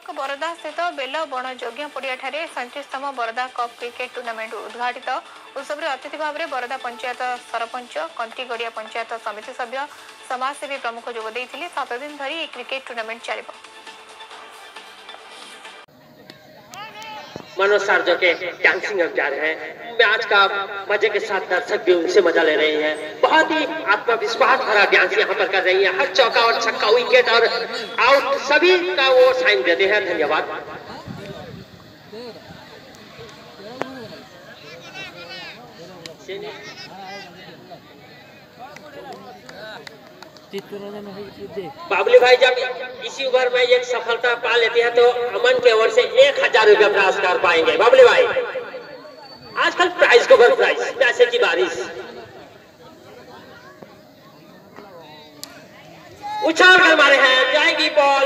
कटक बरदा स्थित बेल बण यज्ञ पड़िया 37तम बरदा कप क्रिकेट टूर्नामेंट उद्घाटित उत्सव में अतिथि भाव में बरदा पंचायत सरपंच कंटीगड़िया पंचायत समिति सभ्य समाजसेवी प्रमुख जोगदे 7 दिन धरी क्रिकेट टूर्नामेंट चलिब। मनोज सर जो के डांसिंग अब जा रहे हैं, मैच का मजे के साथ दर्शक भी उनसे मजा ले रहे हैं। बहुत ही आत्मविश्वास भरा डांस यहाँ पर कर रही है। हर चौका और छक्का, विकेट और आउट सभी का वो साइन देते हैं। धन्यवाद। बाबली भाई जब इसी ओवर में एक सफलता पा लेते हैं तो अमन के ओर से 1000 रुपया पुरस्कार पाएंगे। बाबली भाई आजकल प्राइस को ऊपर प्राइस, पैसे की बारिश। उछाल कर मारे हैं, जाएगी बॉल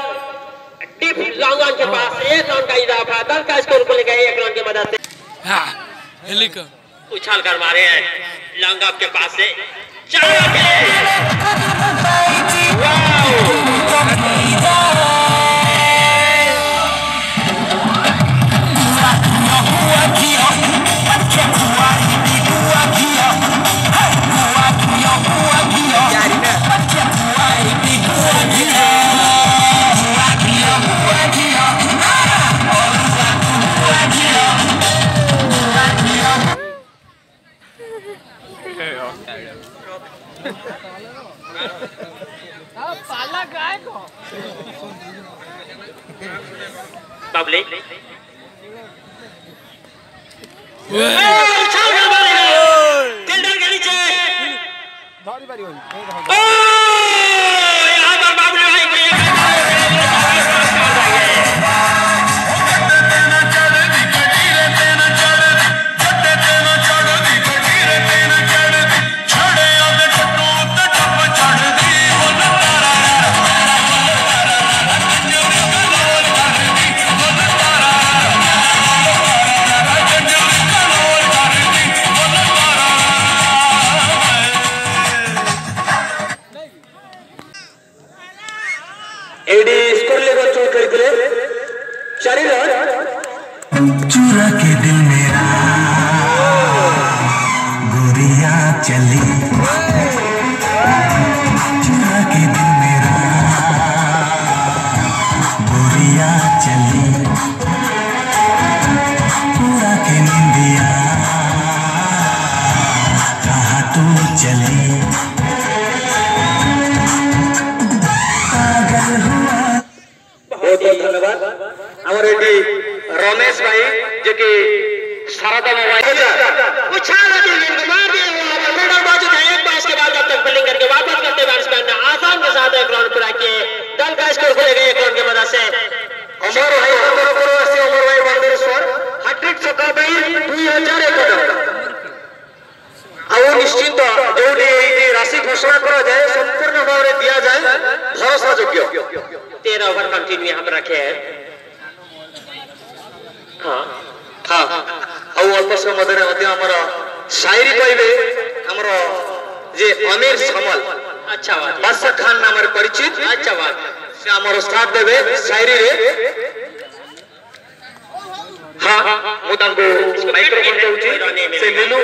डिप लॉन्ग ऑन के पास। 1 रन का इजाफा, दल का स्कोर को लेकर 1 रन की मदद से उछाल कर मारे हैं लॉन्ग ऑफ के पास से 4 पब्लिक चुरा के दिल मेरा गोरिया चली, चुरा के दिल मेरा गोरिया चली, चुरा के निंदिया कहाँ तू चली। बहुत बहुत धन्यवाद। हमारे रमेश भाई जो कि शारदा मोबाइल उछाल मार दिए बाजू था। एक बार के बाद जब तक बॉलिंग करके वापस करते बैट्समैन ने आसान के साथ 1 रन पूरा किए। दल का स्कोर खुलेगा 1 रन की मदद से। अमर भाई बंदेश्वर हैट्रिक छक्का भाई 2001 ଆଉ ନିଶ୍ଚିତ ଯୋଉଠି ଏଇ ରାଶି ଘୋଷଣା କରାଯାଏ संपूर्ण भाव में दिया जाए भरोसा योग्य। 13 ओवर कंटिन्यू हम रखे हैं। हाँ अल्प समय शायरी कहबे हमर जे अमीर समल अच्छा बात बादशाह खान नाम परिचित अच्छा बात से हमर साथ देबे शायरी रे। हाँ मुदान को माइक्रोफोन दउची से लेलु।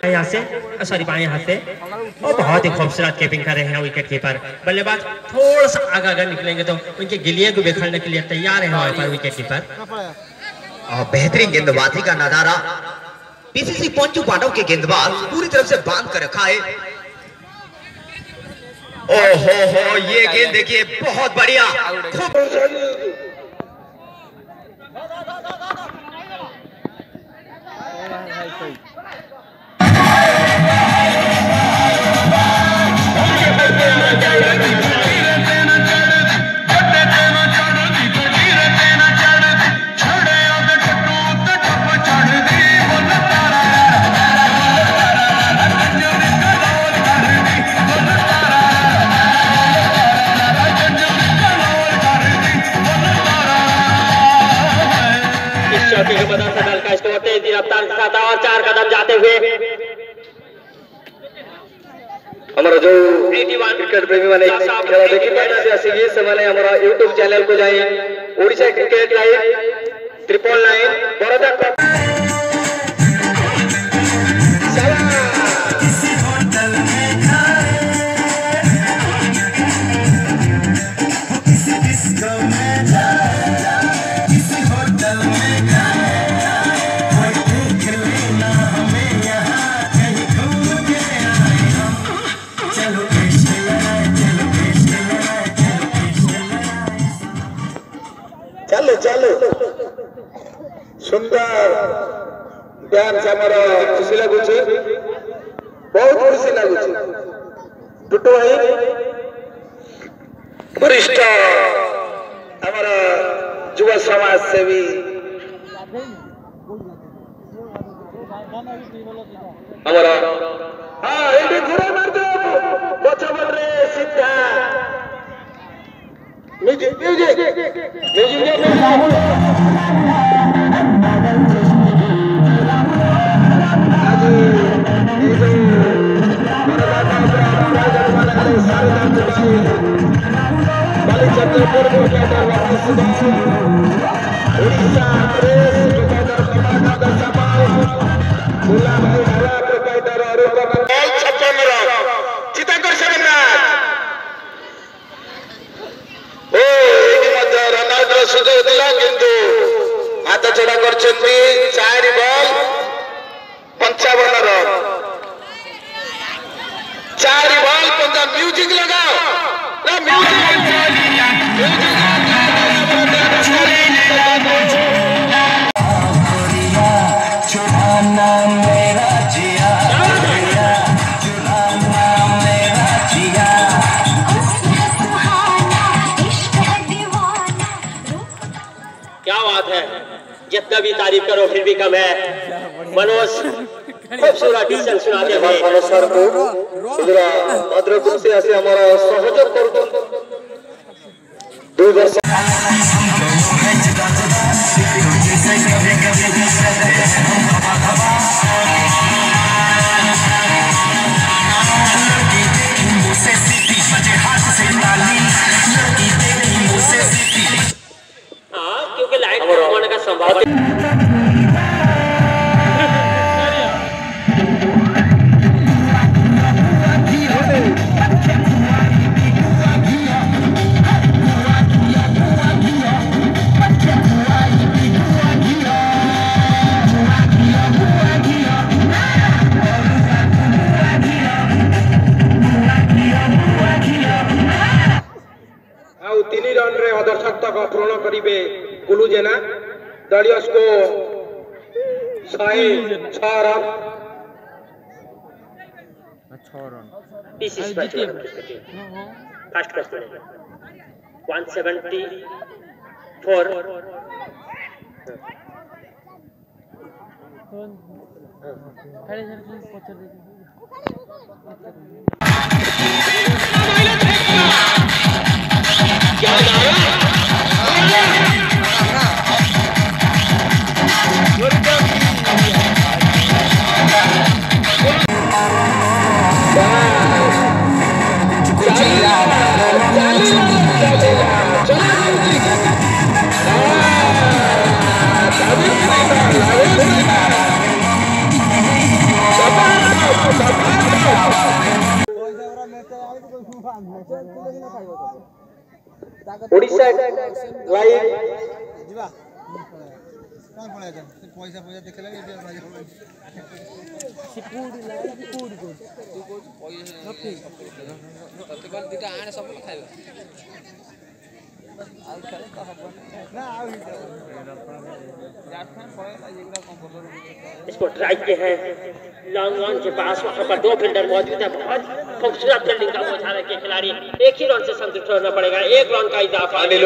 यहाँ से सॉरी बाएं हाथ से और बहुत ही खूबसूरत कीपिंग कर रहे हैं विकेट कीपर। बल्लेबाज थोड़ा सा आगे निकलेंगे तो उनके गिलिये को बिखरने के लिए तैयार है वहां पर विकेट कीपर। और बेहतरीन गेंदबाजी का नजारा पीसीसी पंचू पांडव के गेंदबाज पूरी तरफ से बांध कर रखा है। ओहो ये गेंद देखिए बहुत बढ़िया। चौके की मदद से दल का स्कोर तेजी रफ्तार के साथ और 4 कदम जाते हुए हमारा जो क्रिकेट प्रेमी माने खेल देखि पाते आसी से माने हमारा YouTube चैनल को जाए Odisha cricket live 999 Baroda cup चलो चलो सुंदर डांस हमारा खुशी लगुच बहुत खुशी लगुच टुटू भाई वरिष्ठ हमारा युवा समाज सेवी हमारा हाँ ये घुरे मार दो बच्चा बन रहे सीधा म्यूजिक सुযোগ दिला किंतु हाथ छड़ा कर 4 बॉल 55 रन 4 बॉल 50 म्यूजिक लगाओ ना चुराना मेरा जिया चुराना मेरा जिया क्या बात है जितना भी तारीफ करो फिर भी कम है मनोज खूबसूरत टीचर सुनाते हुए मनोज सर को सुदरा भद्रपुर से ऐसे हमारा सहयोग करो 2 वर्ष क्योंकि लाइट होने का संभावना आउ 3 रन रे अदर्शक पूर्ण करिवे गुलू जेना दलिया को 6 run first question 45 Odisha live जीवा कौन पड़ा जा पैसा पैसा देखला ये सिपुड लाइव सिपुड को पैसा तते बार दिटा आने सब खाइबा आ खाले तो हबो ना आ इसको ट्राई के हैं लॉन्ग रन के पास वहां पर 2 फील्डर मौजूद है बहुत खूबसूरत फील्डिंग का मुजाहरा के खिलाड़ी एक ही रन से संतुष्ट होना पड़ेगा 1 रन का इजाफा के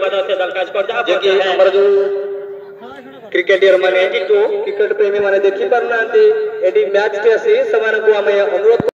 मदद से दल का स्कोर जा जे हमारा जो क्रिकेटर माने क्रिकेट प्रेमी माने देखि परनांती एडी मैच के आसी समान को हमें अनुरोध